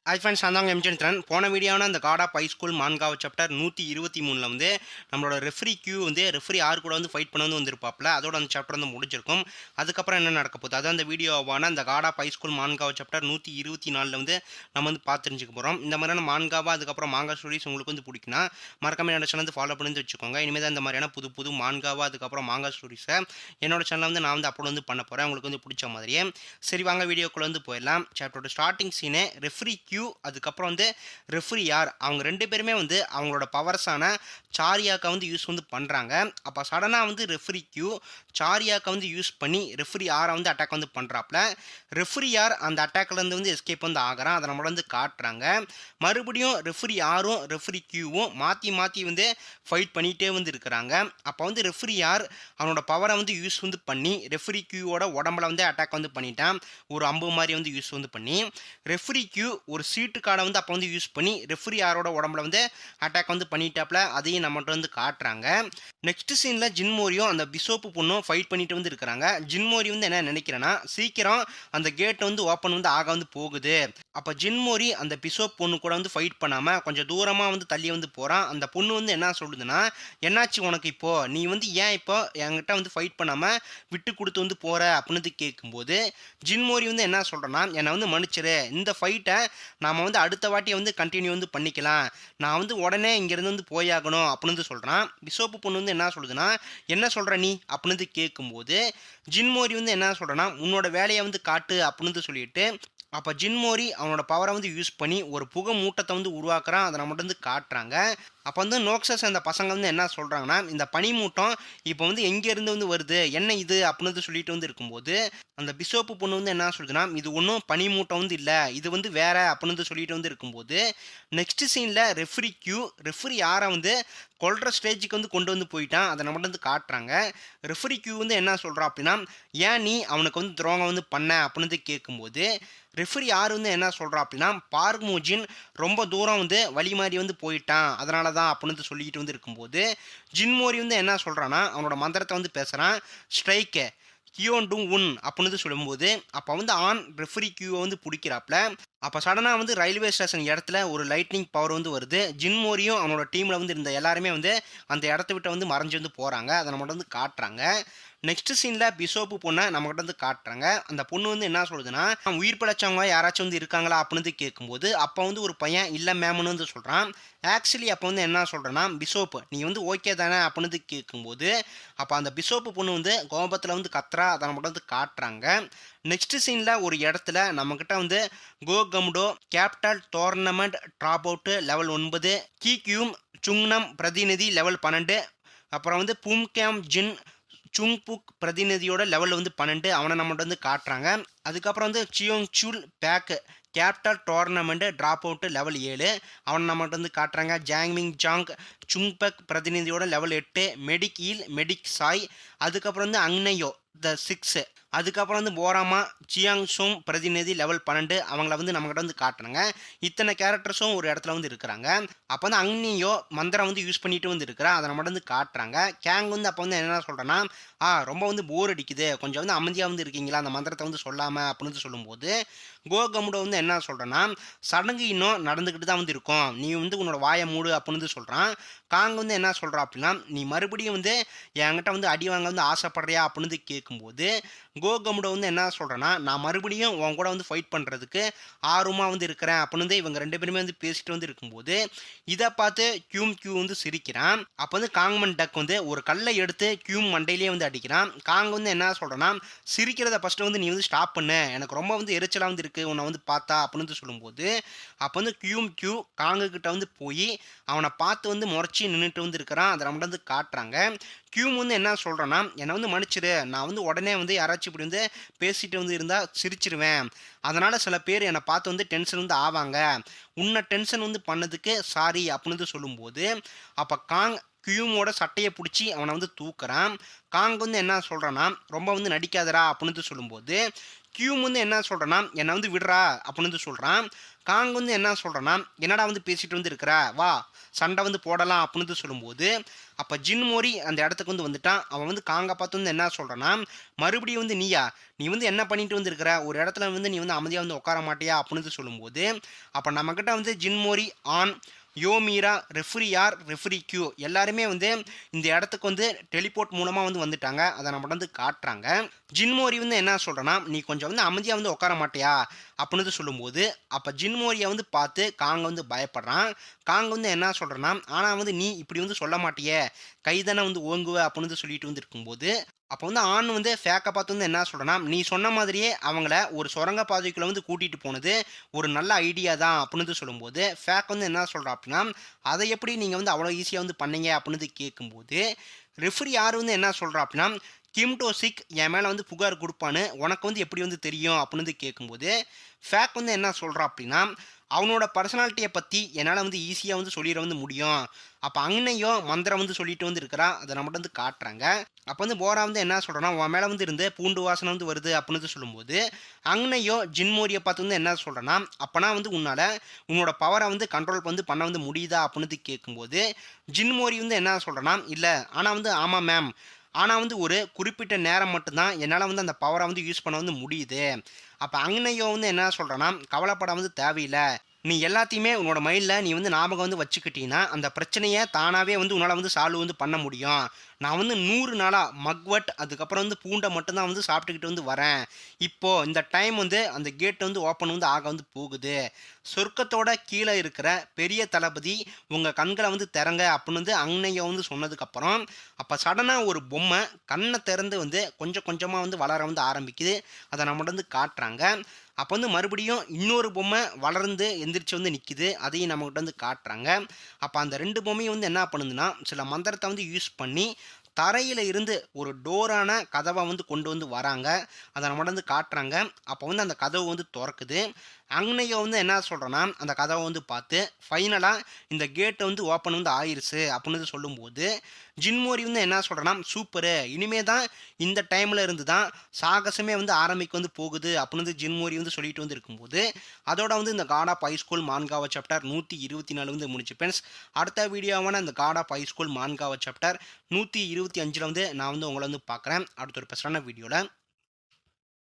Hi friends, நான் தாங்க எம்ஜென்ட்ரன். போன வீடியோனா அந்த காட் ஆஃப் ஹைஸ்கூல் மான்காவ் சாப்டர் 123ல வந்து நம்மளோட ரெஃப்ரி கியூ வந்து ரெஃப்ரி ஆர் கூட வந்து ஃபைட் பண்ண வந்திருப்பாப்ல. அதோட அந்த சாப்டர் வந்து முடிஞ்சிருக்கும். அதுக்கப்புறம் என்ன நடக்க போகுது, அதான் அந்த வீடியோவான அந்த காட் ஆஃப் ஹைஸ்கூல் மான்காவ் சாப்டர் 124ல வந்து நம்ம வந்து பார்த்து தெரிஞ்சுக்க போகிறோம். இந்த மாதிரியான மான்காவா அதுக்கப்புறம் மாங்கா ஸ்டோரிஸ் உங்களுக்கு வந்து பிடிக்குன்னா மறக்காம என்னோட சேனல் வந்து ஃபாலோ பண்ணி வச்சுக்கோங்க. இனிமேல் தான் இந்த மாதிரியான புது புது மான்காவா அதுக்கப்புறம் மாங்கா ஸ்டோரிஸை என்னோட சேனலில் வந்து நான் வந்து அப்லோட் வந்து பண்ண போகிறேன், உங்களுக்கு வந்து பிடிச்ச மாதிரியே. சரி வாங்க வீடியோக்குள்ளே வந்து போயிடலாம். சாப்டரோட ஸ்டார்டிங் சீனே ரெஃப்ரி கியூ அதுக்கப்புறம் வந்து ரெஃப்ரி யார் அவங்க 2 பேருமே வந்து அவங்களோட பவர்ஸான சாரியாக்கை வந்து யூஸ் வந்து பண்ணுறாங்க. அப்போ சடனாக வந்து ரெஃப்ரி கியூ சாரியாக்கை வந்து யூஸ் பண்ணி ரெஃப்ரி யாரை வந்து அட்டாக் வந்து பண்ணுறாப்புல. ரெஃப்ரி யார் அந்த அட்டாக்லேருந்து வந்து எஸ்கேப் வந்து ஆகிறான், அதை நம்மள வந்து காட்டுறாங்க. மறுபடியும் ரெஃப்ரி யாரும் ரெஃப்ரி கியூவும் மாற்றி மாற்றி வந்து ஃபைட் பண்ணிகிட்டே வந்து இருக்கிறாங்க. அப்போ வந்து ரெஃப்ரி யார் அவனோட பவரை வந்து யூஸ் வந்து பண்ணி ரெஃப்ரி கியூவோட உடம்புல வந்து அட்டாக் வந்து பண்ணிட்டான். ஒரு அம்பு மாதிரி வந்து யூஸ் வந்து பண்ணி ரெஃப்ரி கியூ ஒரு சீட்டு கார்டை வந்து அப்போ வந்து யூஸ் பண்ணி ரெஃப்ரி யாரோட உடம்புல வந்து அட்டாக் வந்து பண்ணிட்டாப்ல. அதையும் நம்மகிட்ட வந்து காட்டுறாங்க. நெக்ஸ்ட் சீன்ல ஜின்மோரியும் அந்த பிசோப்பு பொண்ணும் ஃபைட் பண்ணிட்டு வந்து இருக்கிறாங்க. ஜின்மோரி வந்து என்ன நினைக்கிறேன்னா, சீக்கிரம் அந்த கேட் வந்து ஓப்பன் வந்து ஆக வந்து போகுது. அப்போ ஜின்மோரி அந்த பிசோப் பொண்ணு கூட வந்து ஃபைட் பண்ணாம கொஞ்சம் தூரமா வந்து தள்ளி வந்து போறான். அந்த பொண்ணு வந்து என்ன சொல்லுதுன்னா, என்னாச்சு உனக்கு இப்போ, நீ வந்து ஏன் இப்போ என்கிட்ட வந்து ஃபைட் பண்ணாம விட்டு கொடுத்து வந்து போற அப்படின்னு கேட்கும்போது ஜின்மோரி வந்து என்ன சொல்றேன்னா, என்னை வந்து மன்னிச்சிரு, இந்த ஃபைட்டை நாம வந்து அடுத்த வாட்டி வந்து கண்டினியூ வந்து பண்ணிக்கலாம், நான் வந்து உடனே இங்கேருந்து வந்து போயாகணும் அப்படின்னு வந்து சொல்கிறான். பிசோப்பு பொண்ணு வந்து என்ன சொல்லுதுன்னா, என்ன சொல்கிற நீ அப்படின்னு வந்து கேட்கும்போது ஜின்மோரி வந்து என்ன சொல்கிறேன்னா, உன்னோட வேலையை வந்து காட்டு அப்படின்னு வந்து சொல்லிட்டு அப்போ ஜின்மோரி அவனோட பவரை வந்து யூஸ் பண்ணி ஒரு புகை மூட்டத்தை வந்து உருவாக்குறான். அதை நம்ம வந்து காட்டுறாங்க. அப்போ வந்து நோக்சஸ் அந்த பசங்க வந்து என்ன சொல்கிறாங்கன்னா, இந்த பனிமூட்டம் இப்போ வந்து எங்கேருந்து வந்து வருது, என்ன இது அப்படின்னு வந்து சொல்லிட்டு வந்து இருக்கும்போது அந்த பிசோப்பு பொண்ணு வந்து என்ன சொல்லுதுன்னா, இது ஒன்றும் பனிமூட்டம் வந்து இல்லை, இது வந்து வேற அப்படின்னு வந்து சொல்லிட்டு வந்து இருக்கும்போது நெக்ஸ்ட் சீனில் ரெஃப்ரி கியூ ரெஃப்ரி யாரை வந்து கொல்ற ஸ்டேஜுக்கு வந்து கொண்டு வந்து போயிட்டான். அதை நம்ம வந்து காட்டுறாங்க. ரெஃப்ரி கியூ வந்து என்ன சொல்கிறான் அப்படின்னா, ஏன் நீ அவனுக்கு வந்து துரோகம் வந்து பண்ண அப்படின்னு வந்து கேட்கும்போது ரெஃப்ரி யார் வந்து என்ன சொல்கிறா அப்படின்னா, பார்க் மூஜின் ரொம்ப தூரம் வந்து வழி மாறி வந்து போயிட்டான், அதனால தான் அப்படின்னு வந்து சொல்லிட்டு வந்து இருக்கும்போது ஜின்மோரி வந்து என்ன சொல்கிறான்னா, அவனோட மந்திரத்தை வந்து பேசுகிறான். ஸ்ட்ரைக்கு கியோன் டூ உன் அப்படின்னு சொல்லும்போது அப்போ வந்து ஆன் ரெஃப்ரி கியூவை வந்து பிடிக்கிறாப்ல. அப்போ சடனாக வந்து ரயில்வே ஸ்டேஷன் இடத்துல ஒரு லைட்னிங் பவர் வந்து வருது. ஜின்மோரியும் அவனோட டீமில் வந்து இருந்த எல்லாருமே வந்து அந்த இடத்த விட்டு வந்து மறைஞ்சு வந்து போகிறாங்க. அதை நம்மகிட்ட வந்து காட்டுறாங்க. நெக்ஸ்ட் சீனில் பிசோப்பு பொண்ணை நம்மகிட்ட வந்து காட்டுறாங்க. அந்த பொண்ணு வந்து என்ன சொல்லுதுன்னா, உயிர் பிழைச்சவங்க யாராச்சும் வந்து இருக்காங்களா அப்படின்னு வந்து கேட்கும்போது அப்போ வந்து ஒரு பையன் இல்லை மேம்னு வந்து சொல்கிறான். ஆக்சுவலி அப்போ வந்து என்ன சொல்கிறேன்னா, பிசோப்பு நீ வந்து ஓகே தானே அப்படின்னு வந்து கேட்கும்போது அப்போ அந்த பிசோப்பு பொண்ணு வந்து கோபத்தில் வந்து கத்துறா. அதை நம்மகிட்ட வந்து காட்டுறாங்க. நெக்ஸ்ட் சீனில் ஒரு இடத்துல நம்மக்கிட்ட வந்து கோகம்டோ capital tournament drop out level 9 கியூம் சுங்னம் பிரதிநிதி லெவல் 12 அப்புறம் வந்து பும்கேம் ஜின் சுங்புக் பிரதிநிதியோட லெவல் வந்து 12 அவனை நம்மகிட்ட வந்து காட்டுறாங்க. அதுக்கப்புறம் வந்து சியோங் சூல் பேக் capital tournament drop out level 7 அவனை நம்மகிட்ட வந்து காட்டுறாங்க. ஜாங்மிங் ஜாங் சுங்பக் பிரதிநிதியோட லெவல் 8 மெடிக் ஈல் மெடிக் சாய் அதுக்கப்புறம் வந்து அங்னையோ த 6 அதுக்கப்புறம் வந்து போராமா சியாங் சோங் பிரதிநிதி லெவல் 12 அவங்கள வந்து நம்மகிட்ட வந்து காட்டுறாங்க. இத்தனை கேரக்டர்ஸும் ஒரு இடத்துல வந்து இருக்கிறாங்க. அப்போ வந்து அங்னியோ மந்திரம் வந்து யூஸ் பண்ணிட்டு வந்து இருக்கிறா. அதை நம்மகிட்ட வந்து காட்டுறாங்க. கேங் வந்து அப்போ வந்து என்ன சொல்கிறேன்னா, ரொம்ப வந்து போர் அடிக்குது, கொஞ்சம் வந்து அமைதியாக வந்து இருக்கீங்களா அந்த மந்திரத்தை வந்து சொல்லாமல் அப்படின்னு வந்து சொல்லும்போது கோகமுட வந்து என்ன சொல்கிறேன்னா, சடங்கு இன்னும் நடந்துக்கிட்டு தான் வந்து இருக்கும், நீ வந்து உன்னோட வாயை மூடு அப்படின்னு வந்து சொல்கிறான். காங் வந்து என்ன சொல்கிறா அப்படின்னா, நீ மறுபடியும் வந்து என்கிட்ட வந்து அடி வாங்க வந்து ஆசைப்படுறியா அப்படின்னு வந்து கேட்கும்போது கோகமுட வந்து என்ன சொல்கிறேன்னா, நான் மறுபடியும் உன் கூட வந்து ஃபைட் பண்ணுறதுக்கு ஆர்வமாக வந்து இருக்கிறேன் அப்படின்னு வந்து இவங்க 2 பேருமே வந்து பேசிட்டு வந்து இருக்கும்போது இதை பார்த்து கியூ வந்து சிரிக்கிறான். அப்போ வந்து காங்மன் டக் வந்து ஒரு கல்லை எடுத்து கியூம் மண்டையிலேயே வந்து அடிக்கிறான். காங் வந்து என்ன சொல்கிறேன்னா, சிரிக்கிறத ஃபஸ்ட்டு வந்து நீ வந்து ஸ்டாப் பண்ணு, எனக்கு ரொம்ப வந்து எரிச்சலாக வந்து இருக்குது உன்னை வந்து பார்த்தா அப்படின்னு வந்து சொல்லும்போது அப்போ வந்து கியூ காங்கு கிட்ட வந்து போய் அவனை பார்த்து வந்து முறைச்சி நின்றுட்டு வந்து இருக்கிறான். அதை நம்மகிட்ட வந்து காட்டுறாங்க. கியூம் வந்து என்ன சொல்கிறேன்னா, என்னை வந்து மன்னிச்சிடு, நான் வந்து உடனே வந்து யாராச்சும் இப்படி வந்து பேசிட்டு வந்து இருந்தால் சிரிச்சிருவேன், அதனால் சில பேர் என்னை பார்த்து வந்து டென்ஷன் வந்து ஆவாங்க, உன்னை டென்ஷன் வந்து பண்ணதுக்கு சாரி அப்படின்னு வந்து சொல்லும்போது அப்போ காங் கியூமோட சட்டையை பிடிச்சி அவனை வந்து தூக்குறான். காங் வந்து என்ன சொல்கிறான்னா, ரொம்ப வந்து நடிக்காதடா அப்படின்னு வந்து சொல்லும்போது கியூம் வந்து என்ன சொல்கிறேன்னா என்னை வந்து விடுறா அப்படின்னு வந்து சொல்கிறான். காங் வந்து என்ன சொல்கிறேன்னா என்னடா வந்து பேசிட்டு வந்து இருக்கிற வா சண்டை வந்து போடலாம் அப்படின்னு வந்து சொல்லும்போது அப்போ ஜின்மோரி அந்த இடத்துக்கு வந்து வந்துட்டான். அவன் வந்து காங்கை பார்த்து வந்து என்ன சொல்கிறான்னா மறுபடியும் வந்து நீயா நீ வந்து என்ன பண்ணிட்டு வந்து இருக்கிற ஒரு இடத்துல வந்து நீ வந்து அமைதியாக வந்து உட்கார மாட்டியா அப்படின்னு வந்து சொல்லும்போது அப்போ நம்மக்கிட்ட வந்து ஜின்மோரி ஆன் யோமீரா ரெஃப்ரி யார் ரெஃப்ரி கியூ எல்லாருமே வந்து இந்த இடத்துக்கு வந்து டெலிபோர்ட் மூலமாக வந்து வந்துட்டாங்க. அதை நம்ம வந்து காட்டுறாங்க. ஜின்மோரி வந்து என்ன சொல்கிறேன்னா நீ கொஞ்சம் வந்து அமைதியாக வந்து உட்கார மாட்டியா அப்படின்னு வந்து சொல்லும்போது அப்போ ஜின்மோரியை வந்து பார்த்து காங்க வந்து பயப்படுறான். காங்க வந்து என்ன சொல்கிறேன்னா ஆனால் வந்து நீ இப்படி வந்து சொல்ல மாட்டியே கைதானே வந்து ஓங்குவ அப்படின்னு வந்து சொல்லிட்டு வந்து இருக்கும்போது அப்போ வந்து ஆண் வந்து ஃபேக்கை பார்த்து வந்து என்ன சொல்கிறேன்னா நீ சொன்ன மாதிரியே அவங்கள ஒரு சுரங்க பாதைக்குள்ளே வந்து கூட்டிகிட்டு போனது ஒரு நல்ல ஐடியா தான் அப்படின்னு வந்து சொல்லும்போது ஃபேக் வந்து என்ன சொல்கிறா அப்படின்னா அதை எப்படி நீங்கள் வந்து அவ்வளோ ஈஸியாக வந்து பண்ணீங்க அப்படின்னு வந்து கேட்கும்போது ரெஃப்ரி யார் வந்து என்ன சொல்கிறா அப்படின்னா கிம் டோசிக் என் மேலே வந்து புகார் கொடுப்பான்னு உனக்கு வந்து எப்படி வந்து தெரியும் அப்படின்னு வந்து கேட்கும்போது ஃபேக் வந்து என்ன சொல்கிறா அப்படின்னா அவனோட பர்சனாலிட்டியை பற்றி என்னால் வந்து ஈஸியாக வந்து சொல்லிட வந்து முடியும். அப்போ அங்கனையும் மந்திரம் வந்து சொல்லிட்டு வந்து இருக்கிறா அதை நம்மகிட்ட வந்து காட்டுறாங்க. அப்போ வந்து போரா வந்து என்ன சொல்கிறேன்னா உன் மேலே வந்து இருந்து பூண்டு வாசனை வந்து வருது அப்படின்னு வந்து சொல்லும்போது அங்கனையும் ஜின்மோரியை பார்த்து வந்து என்ன சொல்கிறேன்னா அப்போனா வந்து உன்னால் உன்னோட பவரை வந்து கண்ட்ரோல் வந்து பண்ண வந்து முடியுதா அப்படின்னு வந்து கேட்கும்போது ஜின்மோரி வந்து என்ன சொல்கிறேன்னா இல்லை ஆனால் வந்து ஆமாம் மேம் ஆனால் வந்து ஒரு குறிப்பிட்ட நேரம் மட்டும்தான் என்னால் வந்து அந்த பவரை வந்து யூஸ் பண்ண வந்து முடியுது. அப்போ அங்கனையோ வந்து என்ன சொல்கிறேன்னா கவலைப்பட வந்து தேவையில்லை. நீ எல்லாத்தையுமே உன்னோட மைண்டில் நீ வந்து ஞாபகம் வந்து வச்சுக்கிட்டீங்கன்னா அந்த பிரச்சனையை தானாகவே வந்து உன்னால் வந்து சால்வ் வந்து பண்ண முடியும். நான் வந்து 100 நாளாக மக்வட் அதுக்கப்புறம் வந்து பூண்டை மட்டும்தான் வந்து சாப்பிட்டுக்கிட்டு வந்து வரேன். இப்போது இந்த டைம் வந்து அந்த கேட் வந்து ஓப்பன் வந்து ஆக வந்து போகுது. சொர்க்கத்தோட கீழே இருக்கிற பெரிய தளபதி உங்கள் கண்களை வந்து திறங்க அப்படின்னு வந்து அங்கனையோ வந்து சொன்னதுக்கப்புறம் அப்போ சடனாக ஒரு பொம்மை கண்ணை திறந்து வந்து கொஞ்சம் கொஞ்சமாக வந்து வளர வந்து ஆரம்பிக்குது. அதை நம்மகிட்ட வந்து காட்டுறாங்க. அப்போ வந்து மறுபடியும் இன்னொரு பொம்மை வளர்ந்து எந்திரிச்சு வந்து நிற்கிது. அதையும் நம்மகிட்ட வந்து காட்டுறாங்க. அப்போ அந்த 2 பொம்மையும் வந்து என்ன பண்ணுதுன்னா சில மந்திரத்தை வந்து யூஸ் பண்ணி தரையில் இருந்து ஒரு டோரான கதவை வந்து கொண்டு வந்து வராங்க. அதை நம்மகிட்ட வந்து காட்டுறாங்க. அப்போ வந்து அந்த கதவு வந்து திறக்குது. அங்கனையோ வந்து என்ன சொல்கிறேன்னா அந்த கதவை வந்து பார்த்து ஃபைனலாக இந்த கேட்டை வந்து ஓப்பன் வந்து ஆயிருச்சு அப்படின்னு வந்து சொல்லும்போது ஜின்மோரி வந்து என்ன சொல்கிறேன்னா சூப்பரு இனிமே தான் இந்த டைமில் இருந்து தான் சாகசமே வந்து ஆரம்பிக்க வந்து போகுது அப்படின்னு வந்து ஜின்மோரி வந்து சொல்லிட்டு வந்து இருக்கும்போது அதோட வந்து இந்த காட் ஆஃப் ஹைஸ்கூல் மான்காவா சாப்டர் 124 வந்து முடிச்சு ஃப்ரெண்ட்ஸ். அடுத்த வீடியோவான இந்த காட் ஆஃப் ஹைஸ்கூல் மான்காவா சாப்டர் 125 வந்து நான் வந்து உங்களை வந்து பார்க்குறேன் அடுத்த ஒரு பெஸ்டான வீடியோவில்.